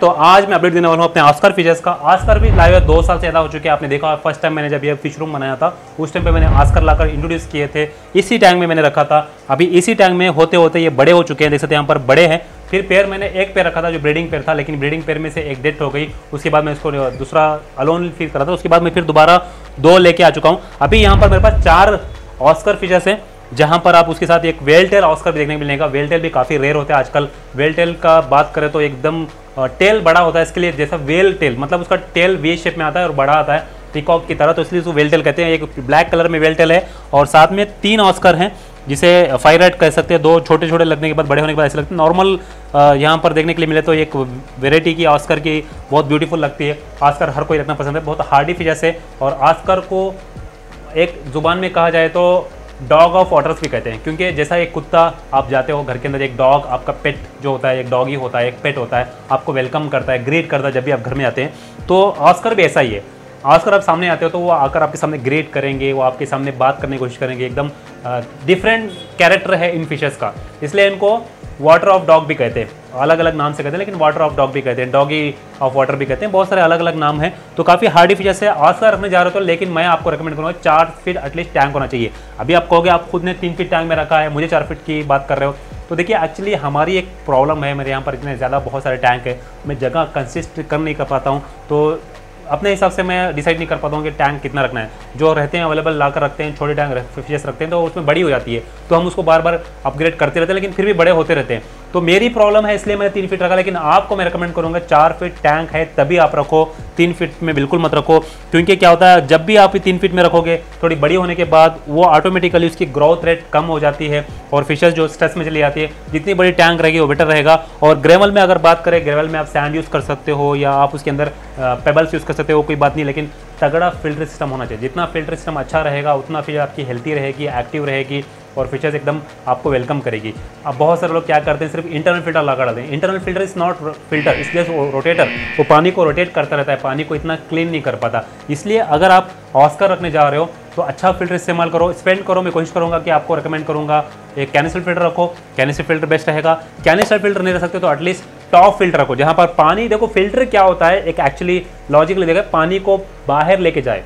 तो आज मैं अपडेट देने वाला हूँ अपने ऑस्कर फिशेस का। ऑस्कर भी लाइव 2 साल से ज़्यादा हो चुके हैं। आपने देखा फर्स्ट टाइम मैंने जब ये फिश रूम बनाया था उस टाइम पे मैंने ऑस्कर लाकर इंट्रोड्यूस किए थे, इसी टैंक में मैंने रखा था। अभी इसी टैंक में होते होते ये बड़े हो चुके हैं, देख सकते हैं यहाँ पर बड़े हैं। फिर पेयर मैंने एक पेयर रखा था जो ब्रीडिंग पेयर था, लेकिन ब्रीडिंग पेयर में से एक डेथ हो गई। उसके बाद मैं इसको दूसरा अलोन फीड करा था। उसके बाद मैं फिर दोबारा 2 लेके आ चुका हूँ। अभी यहाँ पर मेरे पास 4 ऑस्कर फिशेस हैं, जहां पर आप उसके साथ एक वेल टेल ऑस्कर भी देखने को मिलेगा। वेल टेल भी काफ़ी रेयर होता है आजकल। वेल टेल का बात करें तो एकदम टेल बड़ा होता है, इसके लिए जैसा वेल टेल मतलब उसका टेल वे शेप में आता है और बड़ा आता है पीकॉक की तरह, तो इसलिए उसको वेल टेल कहते हैं। एक ब्लैक कलर में वेल टेल है और साथ में 3 ऑस्कर हैं जिसे फायरेट कह सकते हैं। 2 छोटे छोटे लगने के बाद बड़े होने के बाद ऐसे लगते हैं। नॉर्मल यहाँ पर देखने के लिए मिले तो एक वेराइटी की ऑस्कर की बहुत ब्यूटीफुल लगती है। ऑस्कर हर कोई रखना पसंद है, बहुत हार्डी फिशेस है। और ऑस्कर को एक जुबान में कहा जाए तो डॉग ऑफ वाटर्स भी कहते हैं, क्योंकि जैसा एक कुत्ता आप जाते हो घर के अंदर, एक डॉग आपका पेट जो होता है, एक डॉगी होता है, एक पेट होता है, आपको वेलकम करता है, ग्रीट करता है जब भी आप घर में आते हैं। तो ऑस्कर भी ऐसा ही है। ऑस्कर आप सामने आते हो तो वो आकर आपके सामने ग्रीट करेंगे, वो आपके सामने बात करने की कोशिश करेंगे। एकदम डिफरेंट कैरेक्टर है इन फिशेस का, इसलिए इनको वाटर ऑफ डॉग भी कहते हैं। अलग अलग नाम से कहते हैं, लेकिन वाटर ऑफ डॉग भी कहते हैं, डॉगी ऑफ वाटर भी कहते हैं। बहुत सारे अलग अलग नाम हैं। तो काफ़ी हार्डी फिशेस है। ऑस्कर रखने जा रहे हो तो, लेकिन मैं आपको रेकमेंड करूँगा 4 फीट एटलीस्ट टैंक होना चाहिए। अभी आप कहोगे आप खुद ने 3 फीट टैंक में रखा है, मुझे 4 फीट की बात कर रहे हो। तो देखिए एक्चुअली हमारी एक प्रॉब्लम है, मेरे यहाँ पर इतने ज़्यादा बहुत सारे टैंक है, मैं जगह कंसिस्ट कर नहीं कर पाता हूँ। तो अपने हिसाब से मैं डिसाइड नहीं कर पाता हूँ कि टैंक कितना रखना है। जो रहते हैं अवेलेबल लाकर रखते हैं, छोटे टैंक फिशेस रखते हैं तो उसमें बड़ी हो जाती है, तो हम उसको बार बार अपग्रेड करते रहते हैं, लेकिन फिर भी बड़े होते रहते हैं। तो मेरी प्रॉब्लम है, इसलिए मैंने 3 फीट रखा। लेकिन आपको मैं रिकमेंड करूँगा 4 फीट टैंक है तभी आप रखो, 3 फीट में बिल्कुल मत रखो। क्योंकि क्या होता है, जब भी आप 3 फीट में रखोगे थोड़ी बड़ी होने के बाद वो ऑटोमेटिकली उसकी ग्रोथ रेट कम हो जाती है और फिशेस जो स्ट्रेस में चली जाती है। जितनी बड़ी टैंक रहेगी वो बेटर रहेगा। और ग्रेवल में अगर बात करें, ग्रेवल में आप सैंड यूज़ कर सकते हो या आप उसके अंदर पेबल्स यूज़ कर सकते हो, कोई बात नहीं, लेकिन तगड़ा फिल्टर सिस्टम होना चाहिए। जितना फिल्टर सिस्टम अच्छा रहेगा उतना फिश आपकी हेल्थी रहेगी, एक्टिव रहेगी और फिशेस एकदम आपको वेलकम करेगी। अब बहुत सारे लोग क्या करते हैं, सिर्फ इंटरनल फिल्टर लगा डालते हैं। Internal filter is not filter, इसलिए रोटेटर, वो पानी को रोटेट करता रहता है, पानी को इतना क्लीन नहीं कर पाता। इसलिए अगर आप ऑस्कर रखने जा रहे हो तो अच्छा फिल्टर इस्तेमाल करो, स्पेंड करो। मैं कोशिश करूँगा कि आपको रिकमेंड करूँगा एक कैनिस्टर फिल्टर रखो, कैनिस्टर फिल्टर बेस्ट रहेगा। कैनिस्टर फिल्टर नहीं रख सकते तो एटलीस्ट टॉप फिल्टर रखो, जहाँ पर पानी, देखो फिल्टर क्या होता है, एक एक्चुअली लॉजिकली देखा, पानी को बाहर लेके जाए,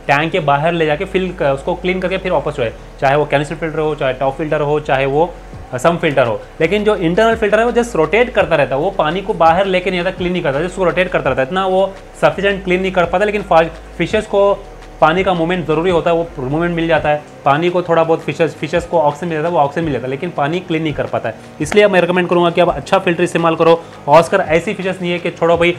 टैंक के बाहर ले जाके फिल उसको क्लीन करके फिर वापस जाए। चाहे वो कैनिस्टर फिल्टर हो, चाहे टॉप फिल्टर हो, चाहे वो सम फिल्टर हो। लेकिन जो इंटरनल फिल्टर है वो जस्ट रोटेट करता रहता है, वो पानी को बाहर लेके नहीं आता, क्लीन नहीं करता, जस्ट रोटेट करता रहता है। इतना वो सफिशिएंट क्लीन नहीं कर पाता। लेकिन फिशेस को पानी का मूवमेंट ज़रूरी होता है, वो मूवमेंट मिल जाता है। पानी को थोड़ा बहुत फिशेस को ऑक्सीजन मिल जाता है, वो ऑक्सीजन मिल जाता है, लेकिन पानी क्लीन नहीं कर पाता है। इसलिए मैं रिकमेंड करूँगा कि आप अच्छा फिल्टर इस्तेमाल करो। ऑस्कर ऐसी फिशेस नहीं है कि छोड़ो भाई,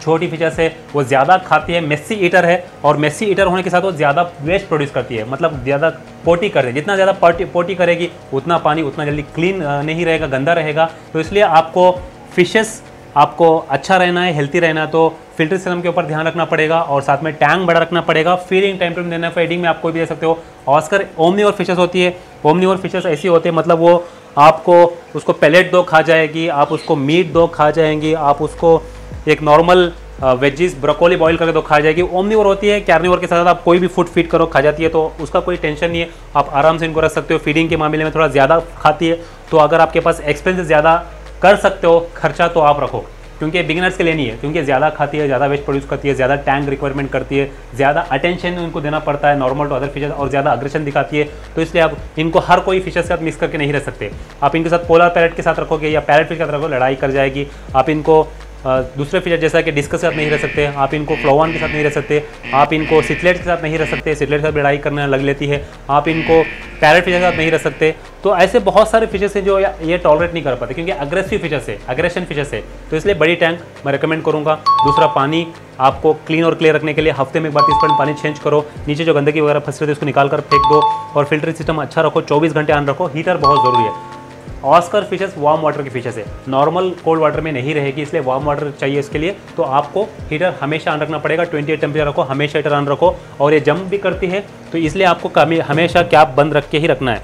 छोटी फिशेस है, वो ज़्यादा खाती है, मेसी ईटर है, और मेसी ईटर होने के साथ वो ज़्यादा वेस्ट प्रोड्यूस करती है, मतलब ज़्यादा पोटी करती है। जितना ज़्यादा पोटी करेगी उतना पानी उतना जल्दी क्लीन नहीं रहेगा, गंदा रहेगा। तो इसलिए आपको फिशेस आपको अच्छा रहना है, हेल्थी रहना है, तो फिल्टर सिस्टम के ऊपर ध्यान रखना पड़ेगा और साथ में टैंक बड़ा रखना पड़ेगा। फीडिंग टाइम टू टाइम देना है। फीडिंग में आप कोई भी दे सकते हो। ऑस्कर ओमनीवोर फिशेस होती है। ओमनीवोर फिशेस ऐसी होती है, मतलब वो आपको उसको पैलेट दो खा जाएगी, आप उसको मीट दो खा जाएंगी, आप उसको एक नॉर्मल वेजिस ब्रोकोली बॉईल करके दो खा जाएगी। ओमनीवोर होती है। कार्निवोर के साथ आप कोई भी फूड फीड करो खा जाती है, तो उसका कोई टेंशन नहीं है, आप आराम से इनको रख सकते हो। फीडिंग के मामले में थोड़ा ज़्यादा खाती है, तो अगर आपके पास एक्सपेंसेस ज़्यादा कर सकते हो खर्चा, तो आप रखो, क्योंकि बिगिनर्स के लिए नहीं है। क्योंकि ज़्यादा खाती है, ज़्यादा वेस्ट प्रोड्यूस करती है, ज़्यादा टैंक रिक्वायरमेंट करती है, ज़्यादा अटेंशन उनको देना पड़ता है नॉर्मल टू अदर फिशेस, और ज़्यादा अग्रेशन दिखाती है। तो इसलिए आप इनको हर कोई फिशेस के साथ मिक्स करके नहीं रह सकते। आप इनके साथ पोलर पैरेट के साथ रखोगे या पैरेट फिश के साथ रखोगे, लड़ाई कर जाएगी। आप इनको दूसरे फिशर जैसा कि डिस्कस के साथ नहीं रह सकते, आप इनको फ्लोवान के साथ नहीं रह सकते, आप इनको सिटलेट के साथ नहीं रह सकते, सिटलेट के साथ लड़ाई करने लग लेती है। आप इनको पैरेट फिशर के साथ नहीं रह सकते। तो ऐसे बहुत सारे फिशेस हैं जो ये टॉलरेट नहीं कर पाते, क्योंकि अग्रेसिव फिशेस है, अग्रेशन फिशेस है। तो इसलिए बड़ी टैंक मैं रिकमेंड करूँगा। दूसरा, पानी आपको क्लीन और क्लियर रखने के लिए हफ्ते में एक बार 30% पानी चेंज करो। नीचे जो गंदगी वगैरह फंस रही है उसको निकाल कर फेंक दो, और फिल्टर सिस्टम अच्छा रखो, 24 घंटे ऑन रखो। हीटर बहुत ज़रूरी है। ऑस्कर फिशेस वार्म वाटर की फिशेस है, नॉर्मल कोल्ड वाटर में नहीं रहेगी, इसलिए वार्म वाटर चाहिए इसके लिए। तो आपको हीटर हमेशा ऑन रखना पड़ेगा, 28 टेम्परेचर रखो, हमेशा हीटर ऑन रखो। और ये जंप भी करती है, तो इसलिए आपको हमेशा कैप बंद रख के ही रखना है।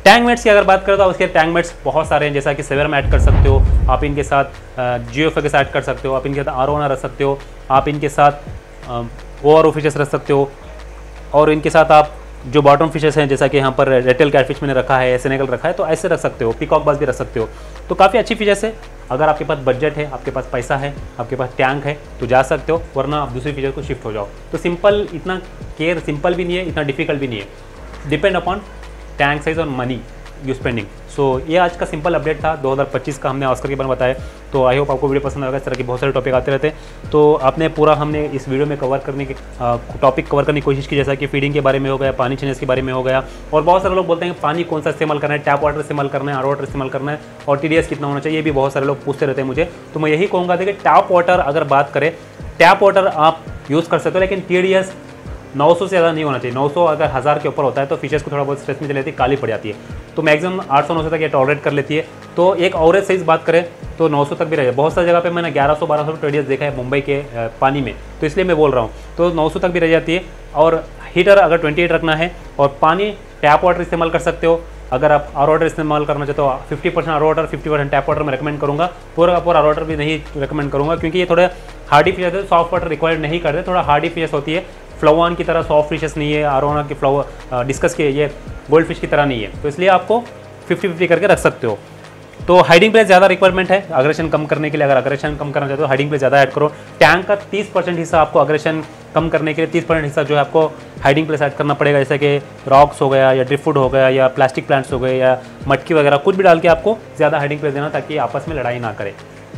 टैंक मेट्स की अगर बात करें तो उसके टैंक मेट्स बहुत सारे हैं, जैसा कि सेवर में ऐड कर सकते हो, आप इनके साथ जियोफे के साथ ऐड कर सकते हो, आप इनके साथ आरोना रख सकते हो, आप इनके साथ ओआरओ फिशेस रख सकते हो, और इनके साथ आप जो बॉटम फिशेस हैं, जैसा कि यहाँ पर रेटेल कैटफिश मैंने रखा है, सेनेगल रखा है, तो ऐसे रख सकते हो, पीकॉक बास भी रख सकते हो। तो काफ़ी अच्छी फिशेस है। अगर आपके पास बजट है, आपके पास पैसा है, आपके पास टैंक है तो जा सकते हो, वरना आप दूसरी फिशेस को शिफ्ट हो जाओ। तो सिंपल, इतना केयर सिंपल भी नहीं है, इतना डिफिकल्ट भी नहीं है। डिपेंड अपॉन टैंक साइज और मनी यू स्पेंडिंग। सो ये आज का सिंपल अपडेट था 2025 का, हमने ऑस्कर के बारे में बताया। तो आई होप आपको वीडियो पसंद आएगा। इस तरह के बहुत सारे टॉपिक आते रहते हैं, तो आपने पूरा हमने इस वीडियो में कवर करने की टॉपिक कवर करने की कोशिश की, जैसा कि फीडिंग के बारे में हो गया, पानी चेंजेस के बारे में हो गया। और बहुत सारे लोग बोलते हैं पानी कौन सा इस्तेमाल करना है, टैप वाटर इस्तेमाल करना है, आर वाटर इस्तेमाल करना है, और TDS कितना होना चाहिए, ये भी बहुत सारे लोग पूछते रहते हैं मुझे। तो मैं यही कहूँगा कि टैप वाटर अगर बात करें, टैप वाटर आप यूज़ कर सकते हो, लेकिन TDS 900 से ज़्यादा नहीं होना चाहिए। 900 अगर 1000 के ऊपर होता है तो फिशेस को थोड़ा बहुत स्ट्रेस में चली जाती है, काली पड़ जाती है। तो मैक्सिमम 800-900 तक ये टॉलरेट कर लेती है। तो एक एवरेज साइज बात करें तो 900 तक भी रहे। बहुत सारी जगह पे मैंने 1100-1200 TDS देखा है मुंबई के पानी में, तो इसलिए मैं बोल रहा हूँ। तो 900 तक भी रह जाती है। और हीटर अगर 28 रखना है, और पानी टैप वाटर इस्तेमाल कर सकते हो। अगर आप आर वाटर इस्तेमाल करना चाहते हो, 50% आर वाटर 50% टैप वाटर में रिकमेंड करूँगा। पूरा आर वाटर भी नहीं रिकमेंड करूँगा, क्योंकि ये थोड़े हार्डी फिशेस है, सॉफ्ट वाटर रिक्वायर्ड नहीं करते, थोड़ा हार्डी फिशेस होती है। फ्लावन की तरह सॉफ्ट फिशेस नहीं है, आरोना की फ्लावर डिस्कस के ये गोल्ड फिश की तरह नहीं है। तो इसलिए आपको 50-50 करके रख सकते हो। तो हाइडिंग प्लेस ज़्यादा रिक्वायरमेंट है अग्रेशन कम करने के लिए। अगर अग्रेशन कम करना चाहते हो, हाइडिंग प्लेस ज़्यादा ऐड करो। टैंक का 30% हिस्सा आपको अग्रेशन कम करने के लिए 30% हिस्सा जो है आपको हाइडिंग प्लेस ऐड करना पड़ेगा, जैसे कि रॉक्स हो गया, या ड्रिफ्ट फूड हो गया, या प्लास्टिक प्लांट्स हो गए, या मटकी वगैरह कुछ भी डाल के आपको ज़्यादा हाइडिंग प्लेस देना, ताकि आपस में लड़ाई ना करे।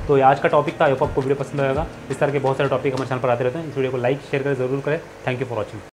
तो आज का टॉपिक था, आई होप आपको वीडियो पसंद आएगा। इस तरह के बहुत सारे टॉपिक हमारे चैनल पर आते रहते हैं। इस वीडियो को लाइक शेयर करें, जरूर करें। Thank you for watching.